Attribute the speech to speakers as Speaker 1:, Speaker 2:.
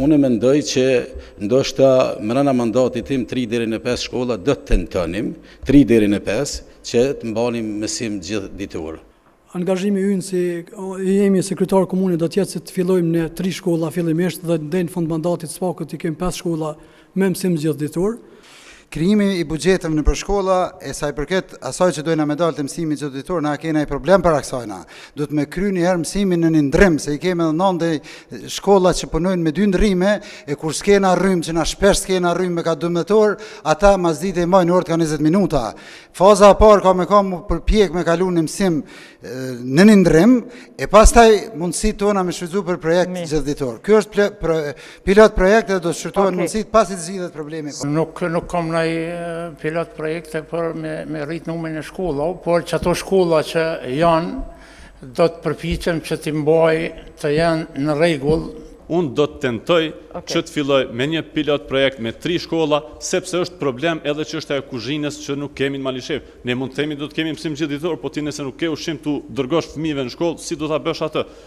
Speaker 1: unë mendoj që ndoshta mbrana mandatit tim 3 deri në 5 shkolla do të tentonim, 3 deri në 5 që të mbanim mësim gjithë ditor.
Speaker 2: Angazhimi ynë si jemi sekretar komune do të jetë se të fillojmë në 3 shkolla fillimisht dhe deri në fund mandatit s'pakut i kemi 5 shkolla me mësim gjithë ditor.
Speaker 3: Krijimi i buxheteve në për shkolla e sa i përket asaj që dojna me dalë të mësimit gjithë ditor, na kena i problem para kësajna. Do të me kry një herë mësimin në një ndrim, se i kemi edhe nënde shkolla që punojnë me 2 ndrime, e kur s'kena rrymë, që na shpesh s'kena rrymë me ka 12 orë, ata mas dite i majnë orë ka 20 minuta. Faza e parë ka me përpjek me kalu në mësim në një ndrim, e pastaj mundësit tona me shfrytzu për projekt gjithë ditor. Kjo është pilot projekt dhe do të shfrytzohen mundësit pasi të zgjidhet problemi.
Speaker 4: Nuk kam pilot projekte për me rrit numrin e shkolla, por që ato shkolla që janë do të përpiqem që t'i mbaj të janë në rregull.
Speaker 5: Unë do të tentoj që të filloj me një pilot projekt me 3 shkolla, sepse është problem edhe që është e kuzhinës që nuk kemi në Malishev. Ne mund të themi do të kemi mësim gjithë ditor, po ti nëse nuk ke ushqim tu dërgosh fëmijëve në shkollë, si do ta bësh atë?